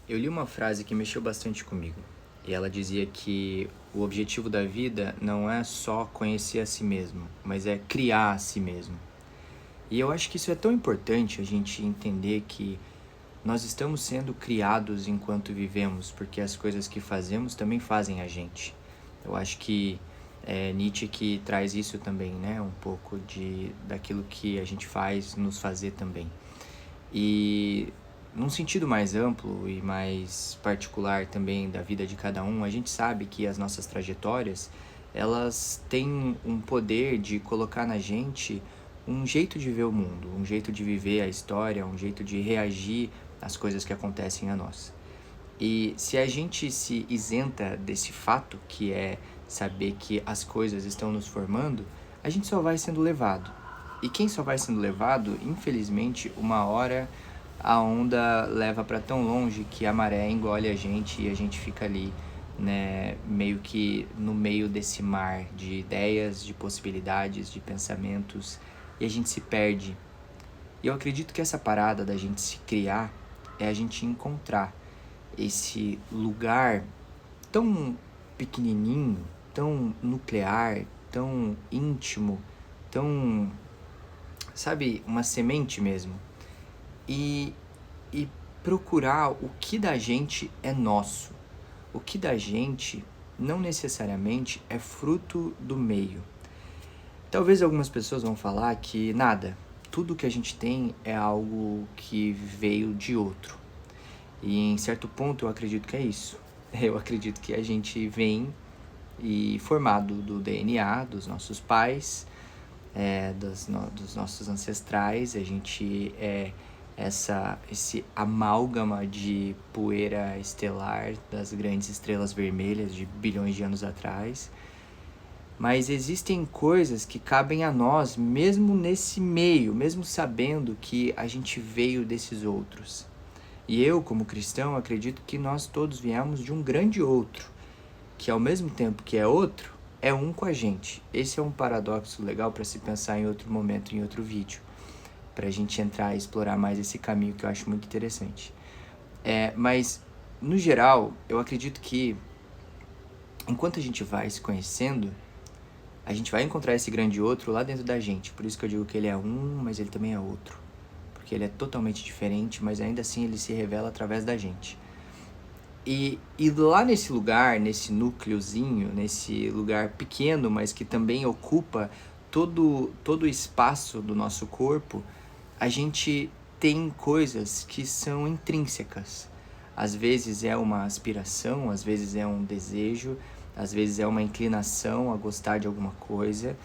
Eu li uma frase que mexeu bastante comigo. E ela dizia que o objetivo da vida não é só conhecer a si mesmo, mas é criar a si mesmo. E eu acho que isso é tão importante a gente entender que nós estamos sendo criados enquanto vivemos, porque as coisas que fazemos também fazem a gente. Eu acho que é Nietzsche que traz isso também, né? Um pouco daquilo que a gente faz nos fazer também. E num sentido mais amplo e mais particular também da vida de cada um, a gente sabe que as nossas trajetórias, elas têm um poder de colocar na gente um jeito de ver o mundo, um jeito de viver a história, um jeito de reagir às coisas que acontecem a nós. E se a gente se isenta desse fato, que é saber que as coisas estão nos formando, a gente só vai sendo levado. E quem só vai sendo levado, infelizmente, uma hora a onda leva para tão longe que a maré engole a gente e a gente fica ali, né, meio que no meio desse mar de ideias, de possibilidades, de pensamentos, e a gente se perde. E eu acredito que essa parada da gente se criar é a gente encontrar esse lugar tão pequenininho, tão nuclear, tão íntimo, tão, sabe, uma semente mesmo. E, e procurar o que da gente é nosso. O que da gente não necessariamente é fruto do meio. Talvez algumas pessoas vão falar que nada, tudo que a gente tem é algo que veio de outro. E em certo ponto eu acredito que é isso. Eu acredito que a gente vem e formado do DNA dos nossos pais, dos nossos ancestrais, a gente é esse amálgama de poeira estelar das grandes estrelas vermelhas de bilhões de anos atrás. Mas existem coisas que cabem a nós, mesmo nesse meio, mesmo sabendo que a gente veio desses outros. E eu, como cristão, acredito que nós todos viemos de um grande outro, que ao mesmo tempo que é outro, é um com a gente. Esse é um paradoxo legal para se pensar em outro momento, em outro vídeo, para a gente entrar e explorar mais esse caminho que eu acho muito interessante. Mas, no geral, eu acredito que enquanto a gente vai se conhecendo, a gente vai encontrar esse grande outro lá dentro da gente. Por isso que eu digo que ele é um, mas ele também é outro. Porque ele é totalmente diferente, mas ainda assim ele se revela através da gente. E lá nesse lugar, nesse núcleozinho, nesse lugar pequeno, mas que também ocupa todo o espaço do nosso corpo, a gente tem coisas que são intrínsecas. Às vezes é uma aspiração, às vezes é um desejo, às vezes é uma inclinação a gostar de alguma coisa,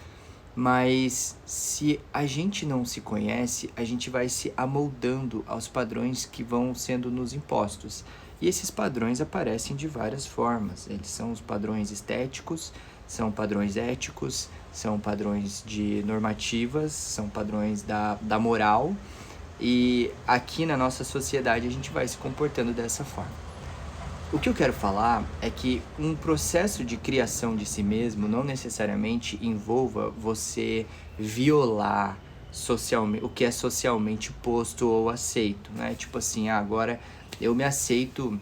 mas se a gente não se conhece, a gente vai se amoldando aos padrões que vão sendo nos impostos. E esses padrões aparecem de várias formas. Eles são os padrões estéticos, são padrões éticos, são padrões de normativas, são padrões da moral. E aqui na nossa sociedade a gente vai se comportando dessa forma. O que eu quero falar é que um processo de criação de si mesmo não necessariamente envolva você violar socialmente, o que é socialmente posto ou aceito, né? Tipo assim, agora eu me aceito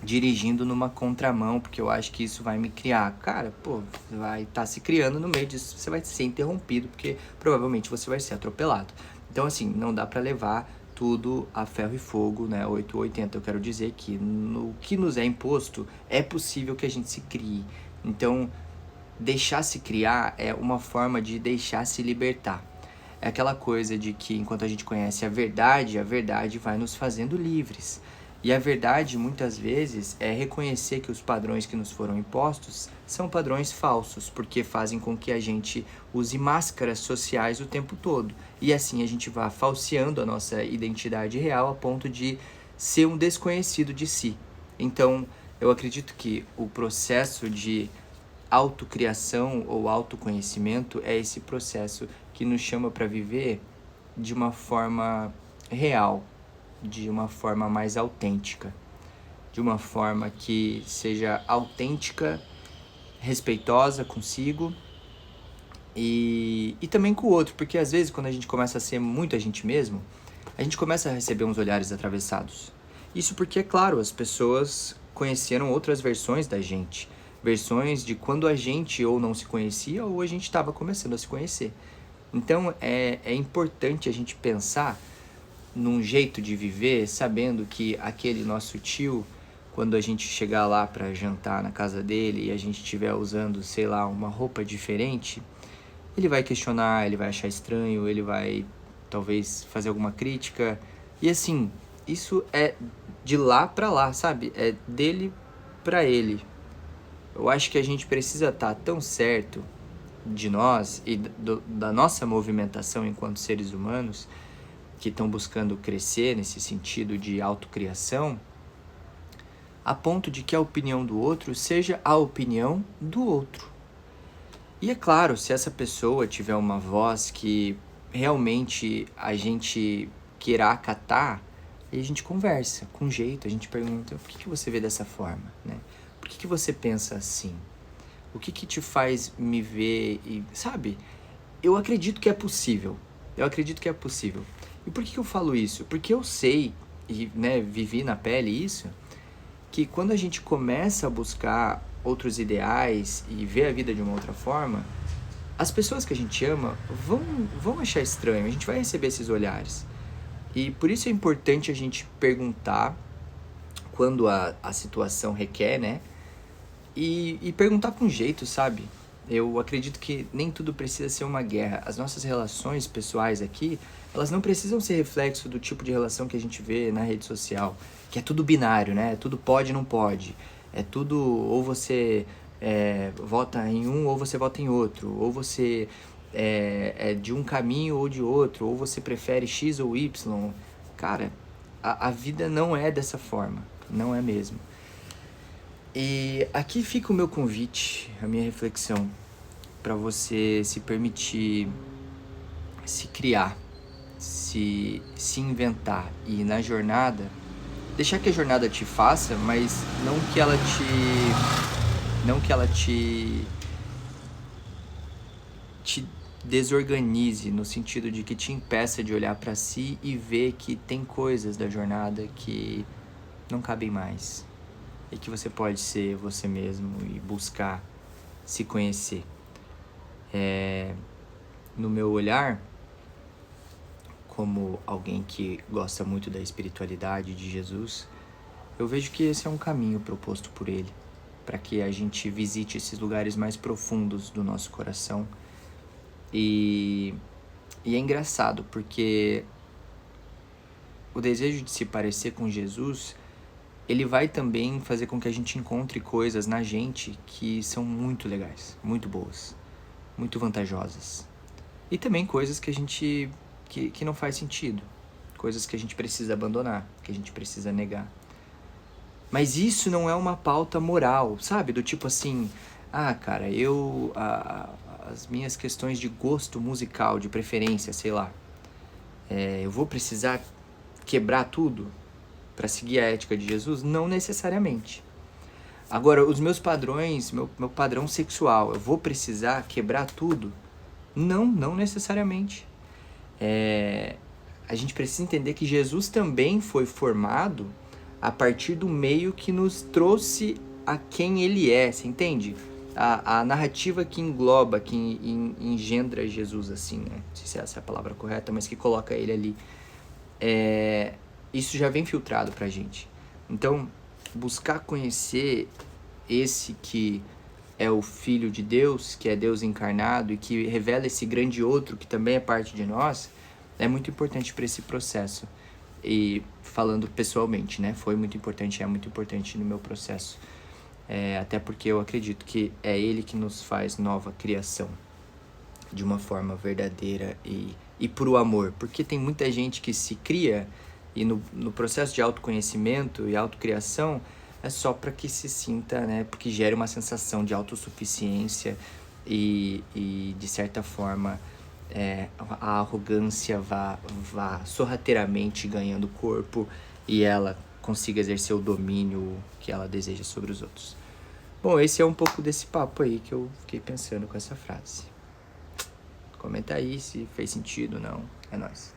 dirigindo numa contramão, porque eu acho que isso vai me criar. Cara, pô, vai estar se criando no meio disso, você vai ser interrompido, porque provavelmente você vai ser atropelado. Então, assim, não dá para levar tudo a ferro e fogo, né, 880. Eu quero dizer que no que nos é imposto, é possível que a gente se crie. Então, deixar se criar é uma forma de deixar se libertar. É aquela coisa de que enquanto a gente conhece a verdade vai nos fazendo livres. E a verdade, muitas vezes, é reconhecer que os padrões que nos foram impostos são padrões falsos, porque fazem com que a gente use máscaras sociais o tempo todo. E assim a gente vá falseando a nossa identidade real a ponto de ser um desconhecido de si. Então, eu acredito que o processo de autocriação ou autoconhecimento é esse processo que nos chama para viver de uma forma real, de uma forma mais autêntica, de uma forma que seja autêntica, respeitosa consigo e também com o outro, porque às vezes quando a gente começa a ser muito a gente mesmo, a gente começa a receber uns olhares atravessados. Isso porque, é claro, as pessoas conheceram outras versões da gente. Versões de quando a gente ou não se conhecia ou a gente estava começando a se conhecer. Então é importante a gente pensar num jeito de viver, sabendo que aquele nosso tio, quando a gente chegar lá para jantar na casa dele e a gente estiver usando, sei lá, uma roupa diferente, ele vai questionar, ele vai achar estranho, ele vai talvez fazer alguma crítica. E assim, isso é de lá para lá, sabe? É dele para ele. Eu acho que a gente precisa estar tão certo de nós e da nossa movimentação enquanto seres humanos que estão buscando crescer nesse sentido de autocriação, a ponto de que a opinião do outro seja a opinião do outro. E é claro, se essa pessoa tiver uma voz que realmente a gente queira acatar, aí a gente conversa com jeito, a gente pergunta, por que você vê dessa forma, né? Por que você pensa assim? O que te faz me ver e, sabe? Eu acredito que é possível. Eu acredito que é possível. E por que eu falo isso? Porque eu sei, e né, vivi na pele isso, que quando a gente começa a buscar outros ideais e ver a vida de uma outra forma, as pessoas que a gente ama vão achar estranho, a gente vai receber esses olhares. E por isso é importante a gente perguntar quando a situação requer, né? E perguntar com jeito, sabe? Eu acredito que nem tudo precisa ser uma guerra. As nossas relações pessoais aqui, elas não precisam ser reflexo do tipo de relação que a gente vê na rede social, que é tudo binário, né? Tudo pode e não pode. É tudo, ou você vota em um ou você vota em outro, ou você é de um caminho ou de outro, ou você prefere X ou Y. Cara, a vida não é dessa forma, não é mesmo. E aqui fica o meu convite, a minha reflexão, para você se permitir se criar, se inventar e na jornada, deixar que a jornada te faça, mas não que ela te desorganize, no sentido de que te impeça de olhar para si e ver que tem coisas da jornada que não cabem mais. E que você pode ser você mesmo e buscar se conhecer. No meu olhar, como alguém que gosta muito da espiritualidade de Jesus, eu vejo que esse é um caminho proposto por ele, para que a gente visite esses lugares mais profundos do nosso coração. E é engraçado, porque o desejo de se parecer com Jesus, ele vai também fazer com que a gente encontre coisas na gente que são muito legais, muito boas, muito vantajosas. E também coisas que a gente que não faz sentido, coisas que a gente precisa abandonar, que a gente precisa negar. Mas isso não é uma pauta moral, sabe? Do tipo assim, cara, as minhas questões de gosto musical, de preferência, sei lá, eu vou precisar quebrar tudo para seguir a ética de Jesus? Não necessariamente. Agora, os meus padrões, meu padrão sexual, eu vou precisar quebrar tudo? Não necessariamente. A gente precisa entender que Jesus também foi formado a partir do meio que nos trouxe a quem ele é, você entende? A narrativa que engloba, que engendra Jesus, assim, né? Não sei se essa é a palavra correta, mas que coloca ele ali. Isso já vem filtrado pra gente. Então, buscar conhecer esse que é o Filho de Deus, que é Deus encarnado e que revela esse grande outro que também é parte de nós, é muito importante para esse processo. E falando pessoalmente, né? Foi muito importante, é muito importante no meu processo. Até porque eu acredito que é ele que nos faz nova criação de uma forma verdadeira e por o amor. Porque tem muita gente que se cria e no processo de autoconhecimento e autocriação é só para que se sinta, né? Porque gera uma sensação de autossuficiência e de certa forma a arrogância vá sorrateiramente ganhando corpo e ela consiga exercer o domínio que ela deseja sobre os outros. Bom, esse é um pouco desse papo aí que eu fiquei pensando com essa frase. Comenta aí se fez sentido ou não. É nóis.